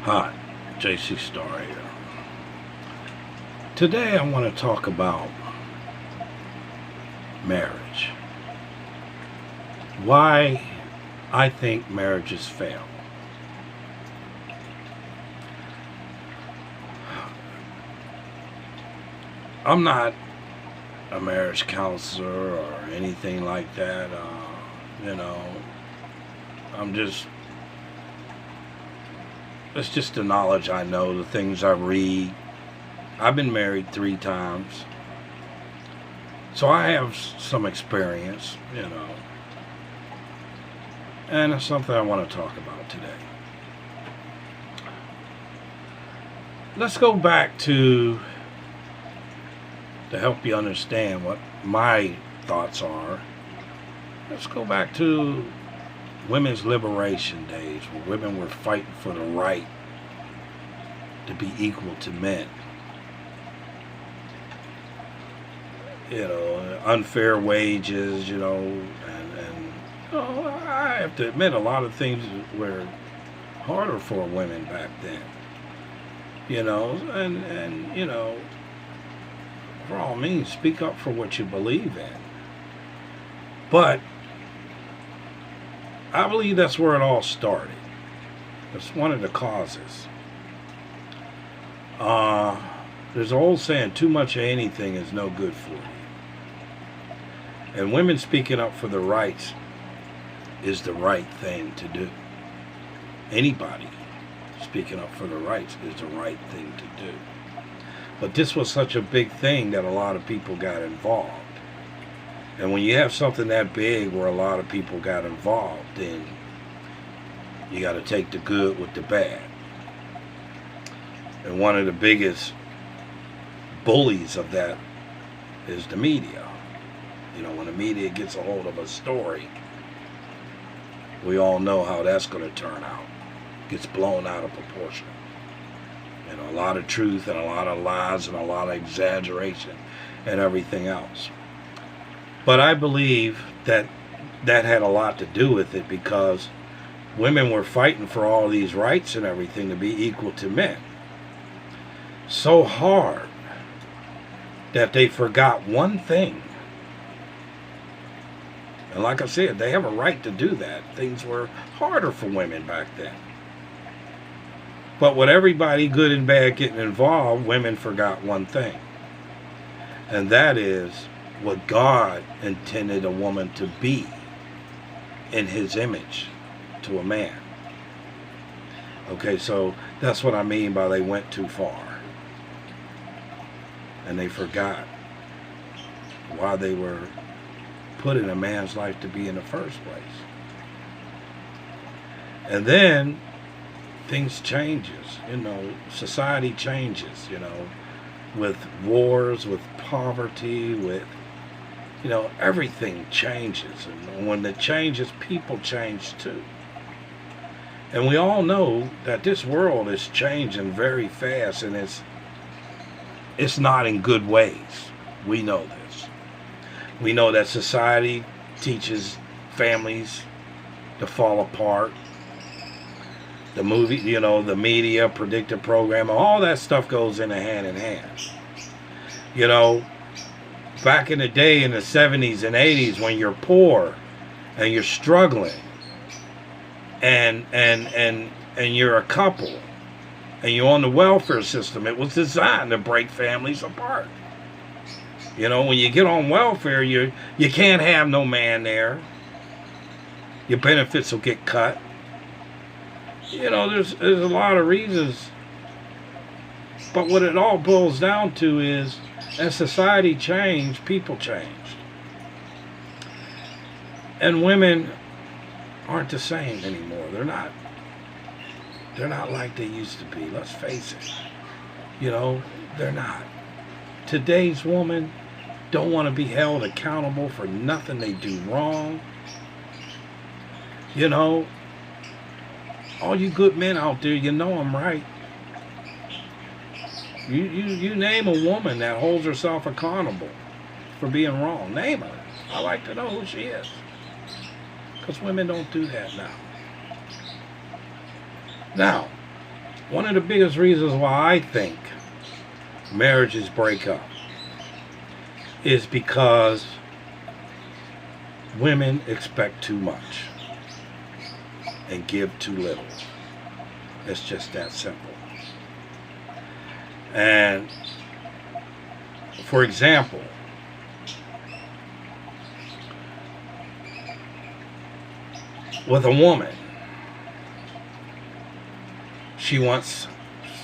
Hi, JC Star here. Today I want to talk about marriage. Why I think marriages fail. I'm not a marriage counselor or anything like that. You know, I'm just, it's just the knowledge I know, the things I read. I've been married 3 times. So I have some experience, and it's something I want to talk about today. Let's go back to help you understand what my thoughts are. Let's go back to women's liberation days, where women were fighting for the right to be equal to men. Unfair wages, and I have to admit a lot of things were harder for women back then. And for all means, speak up for what you believe in. But I believe that's where it all started. It's one of the causes. There's an old saying, too much of anything is no good for you. And women speaking up for their rights is the right thing to do. Anybody speaking up for their rights is the right thing to do. But this was such a big thing that a lot of people got involved. And when you have something that big where a lot of people got involved, then you got to take the good with the bad. And one of the biggest bullies of that is the media. When the media gets a hold of a story, we all know how that's going to turn out. Gets blown out of proportion. A lot of truth and a lot of lies and a lot of exaggeration and everything else. But I believe that had a lot to do with it, because women were fighting for all these rights and everything to be equal to men so hard that they forgot one thing. And like I said, they have a right to do that. Things were harder for women back then. But with everybody good and bad getting involved, women forgot one thing. And that is what God intended a woman to be in His image to a man. Okay, so that's what I mean by they went too far. And they forgot why they were put in a man's life to be in the first place. And then things changes, society changes, with wars, with poverty, with, everything changes. And when it changes, people change too. And we all know that this world is changing very fast, and it's not in good ways. We know this. We know that society teaches families to fall apart. The movie, the media, predictive programming, all that stuff goes in hand in hand. Back in the day in the 70s and 80s, when you're poor and you're struggling and you're a couple and you're on the welfare system, it was designed to break families apart. When you get on welfare, you can't have no man there. Your benefits will get cut. There's a lot of reasons. But what it all boils down to is, as society changed, people changed. And women aren't the same anymore. They're not like they used to be. Let's face it. They're not. Today's woman don't want to be held accountable for nothing they do wrong. All you good men out there, I'm right. You name a woman that holds herself accountable for being wrong. Name her. I like to know who she is. Because women don't do that now. Now, One of the biggest reasons why I think marriages break up is because women expect too much and give too little. It's just that simple. And for example, with a woman, she wants,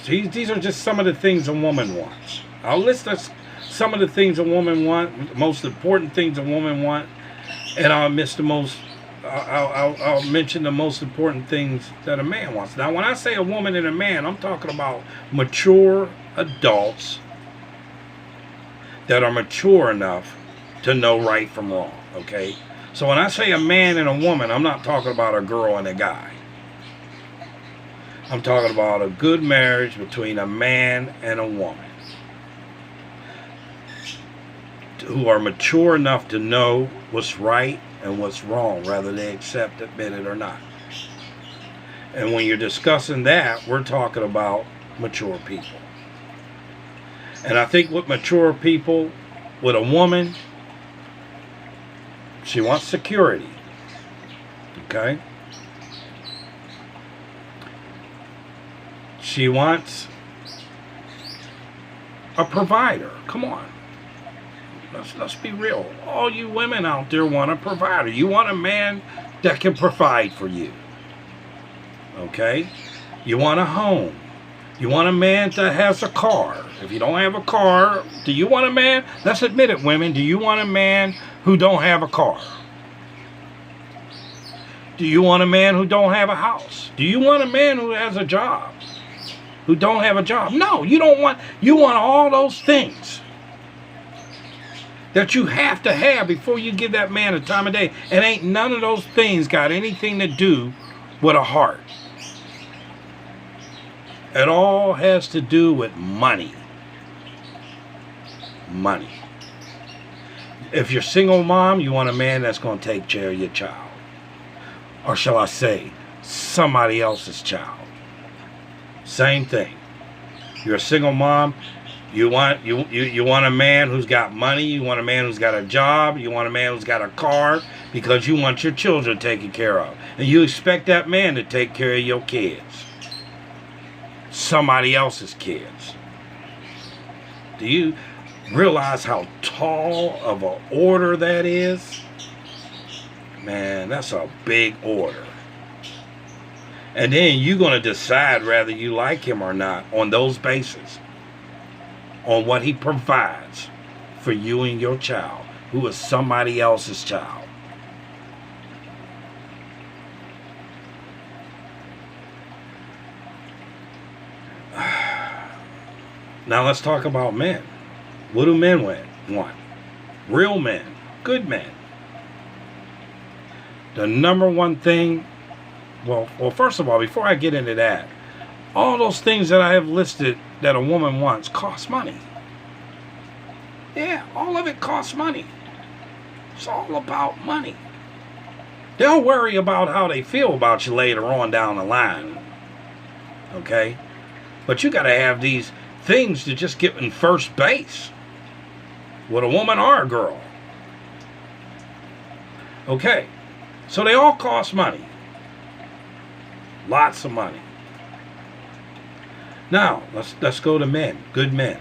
these are just some of the things a woman wants. I'll list us some of the things a woman wants, the most important things a woman wants, and I'll mention the most important things that a man wants. Now, when I say a woman and a man, I'm talking about mature adults that are mature enough to know right from wrong, okay? So when I say a man and a woman, I'm not talking about a girl and a guy. I'm talking about a good marriage between a man and a woman who are mature enough to know what's right and what's wrong, whether they accept, admit it or not. And when you're discussing that, we're talking about mature people. And I think with mature people, with a woman, she wants security. Okay? She wants a provider. Come on. Let's be real. All you women out there want a provider. You want a man that can provide for you. Okay? You want a home. You want a man that has a car. If you don't have a car, do you want a man? Let's admit it, women. Do you want a man who don't have a car? Do you want a man who don't have a house? Do you want a man who has a job? Who don't have a job? No, you don't want. You want all those things that you have to have before you give that man a time of day. And ain't none of those things got anything to do with a heart. It all has to do with money. Money. If you're a single mom, you want a man that's going to take care of your child. Or shall I say, somebody else's child. Same thing. You're a single mom, you want a man who's got money, you want a man who's got a job, you want a man who's got a car, because you want your children taken care of. And you expect that man to take care of your kids. Somebody else's kids. Do you realize how tall of an order that is? Man, that's a big order. And then you're going to decide whether you like him or not on those bases. On what he provides for you and your child, who is somebody else's child. Now let's talk about men. What do men want? Real men. Good men. The number one thing, well, first of all, before I get into that, all those things that I have listed that a woman wants cost money. Yeah, all of it costs money. It's all about money. They'll worry about how they feel about you later on down the line. Okay? But you got to have these things to just get in first base with a woman or a girl. Okay? So they all cost money. Lots of money. Now, let's go to men, good men.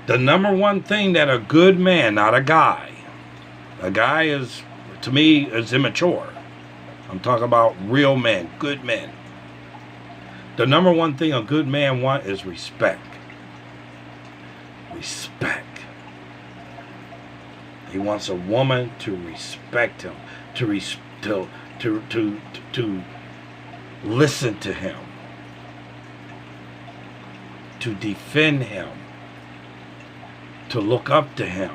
The number one thing that a good man, not a guy is, to me, is immature. I'm talking about real men, good men. The number one thing a good man wants is respect. Respect. He wants a woman to respect him, to listen to him, to defend him, to look up to him.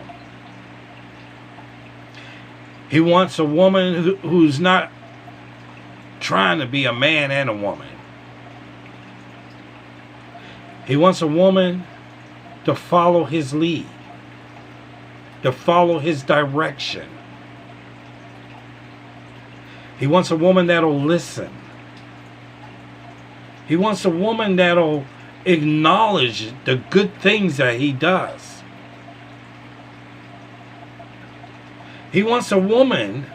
He wants a woman who's not trying to be a man and a woman. He wants a woman to follow his lead, to follow his direction. He wants a woman that'll listen. He wants a woman that'll acknowledge the good things that he does. He wants a woman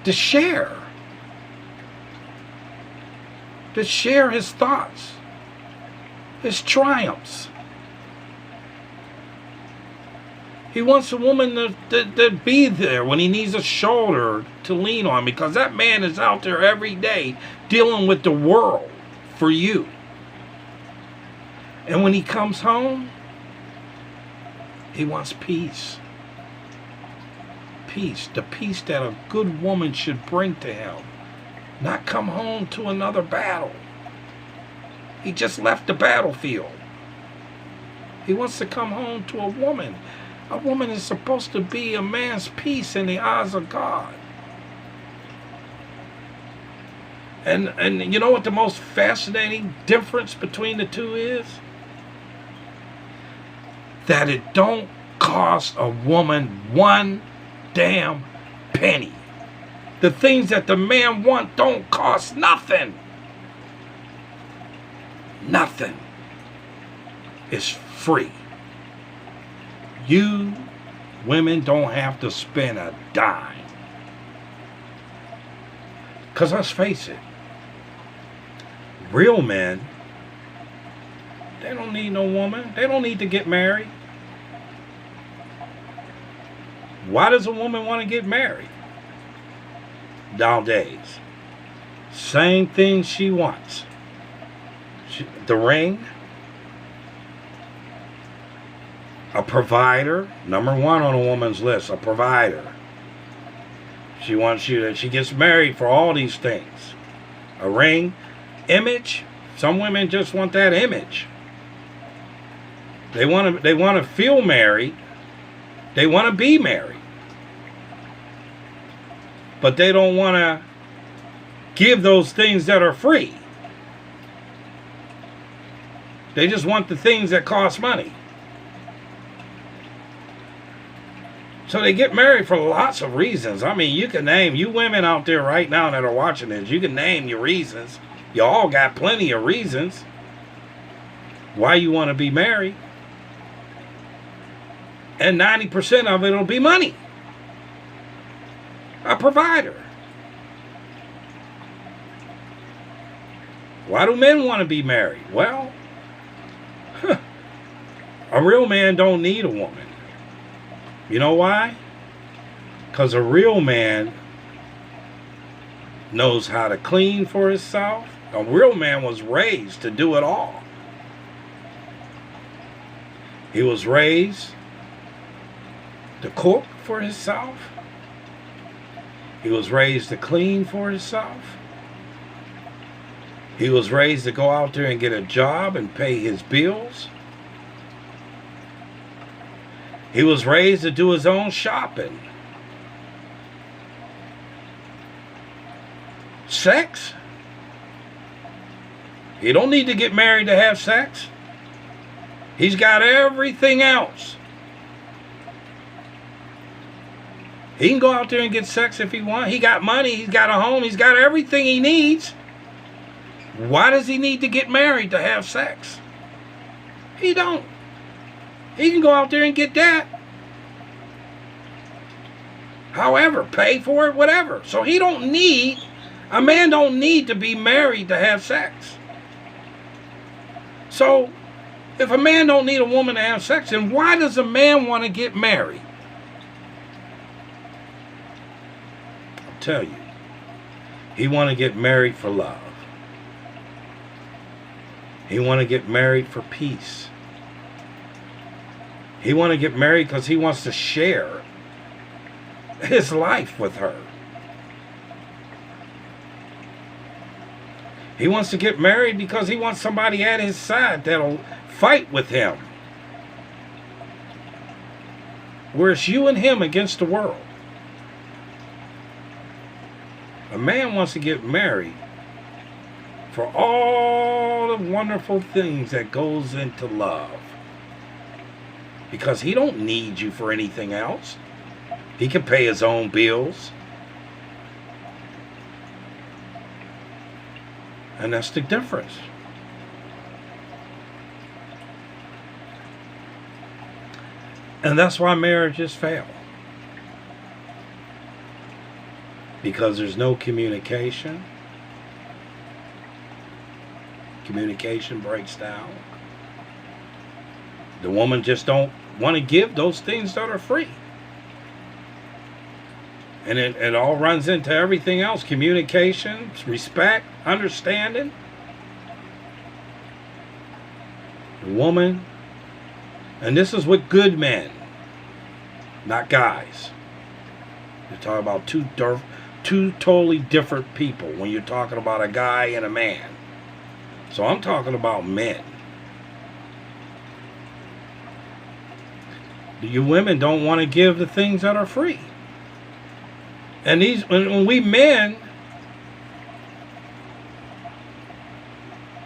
to share his thoughts, his triumphs. He wants a woman to be there when he needs a shoulder to lean on, because that man is out there every day dealing with the world for you. And when he comes home, he wants peace. Peace, the peace that a good woman should bring to him. Not come home to another battle. He just left the battlefield. He wants to come home to a woman. A woman is supposed to be a man's peace in the eyes of God. And you know what the most fascinating difference between the two is? That it don't cost a woman one damn penny. The things that the man want don't cost nothing. Nothing. It's free. You women don't have to spend a dime. Because let's face it, real men, they don't need no woman. They don't need to get married. Why does a woman want to get married nowadays? Same thing she wants. The ring, a provider, number one on a woman's list, a provider. She wants you to, she gets married for all these things. A ring, image. Some women just want that image. They want to feel married. They want to be married. But they don't want to give those things that are free. They just want the things that cost money. So they get married for lots of reasons. I mean, you can name, you women out there right now that are watching this, you can name your reasons. You all got plenty of reasons why you want to be married. And 90% of it will be money. A provider. Why do men want to be married? Well, a real man don't need a woman. You know why? Because a real man knows how to clean for himself. A real man was raised to do it all. He was raised to cook for himself. He was raised to clean for himself. He was raised to go out there and get a job and pay his bills. He was raised to do his own shopping. Sex? He don't need to get married to have sex. He's got everything else. He can go out there and get sex if he wants. He got money, he's got a home, he's got everything he needs. Why does he need to get married to have sex? He don't. He can go out there and get that. However, pay for it, whatever. So he don't need, a man don't need to be married to have sex. So, if a man don't need a woman to have sex, then why does a man want to get married? I'll tell you. He want to get married for love. He want to get married for peace. He want to get married because he wants to share his life with her. He wants to get married because he wants somebody at his side that'll fight with him. Where it's you and him against the world. A man wants to get married for all the wonderful things that goes into love. Because he don't need you for anything else. He can pay his own bills. And that's the difference. And that's why marriages fail. Because there's no communication. Communication breaks down. The woman just don't want to give those things that are free. And it all runs into everything else. Communication, respect, understanding. The woman, and this is what good men, not guys. You're talking about two totally different people when you're talking about a guy and a man. So I'm talking about men. You women don't want to give the things that are free. And when we men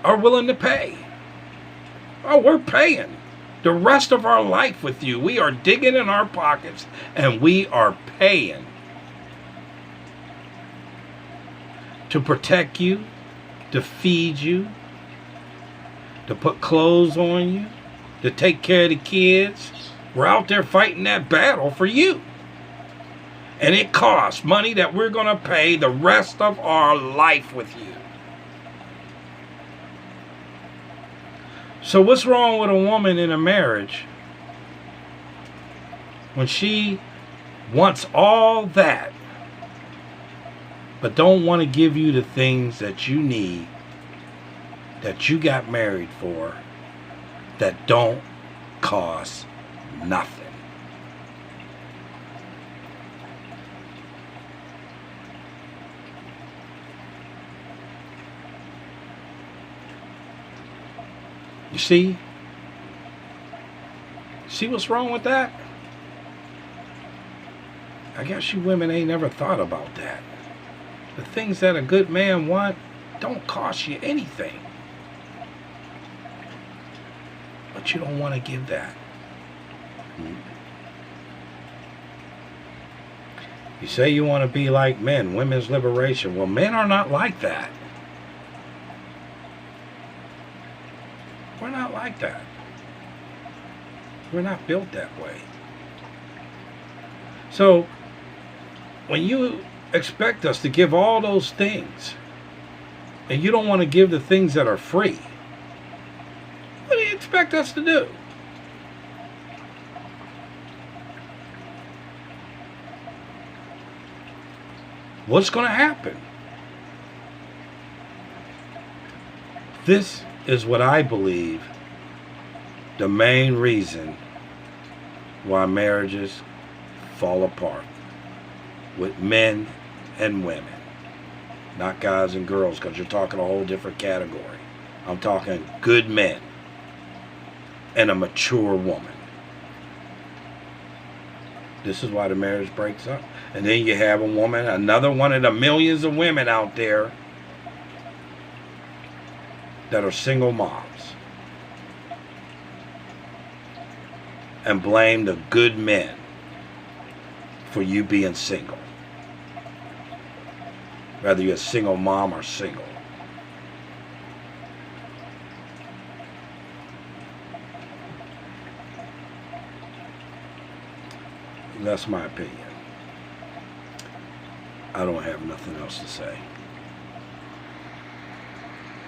are willing to pay. Oh, we're paying the rest of our life with you. We are digging in our pockets and we are paying to protect you, to feed you, to put clothes on you, to take care of the kids. We're out there fighting that battle for you. And it costs money that we're going to pay the rest of our life with you. So what's wrong with a woman in a marriage when she wants all that but don't want to give you the things that you need, that you got married for, that don't cost nothing? You see? See what's wrong with that? I guess you women ain't never thought about that. The things that a good man want don't cost you anything. But you don't want to give that. You say you want to be like men, women's liberation. Well, men are not like that. We're not like that. We're not built that way. So, when you expect us to give all those things, and you don't want to give the things that are free, what do you expect us to do? What's going to happen? This is what I believe the main reason why marriages fall apart with men and women, not guys and girls, because you're talking a whole different category. I'm talking good men and a mature woman. This is why the marriage breaks up. And then you have a woman, another one of the millions of women out there that are single moms, and blame the good men for you being single, whether you're a single mom or single. That's my opinion. I don't have nothing else to say.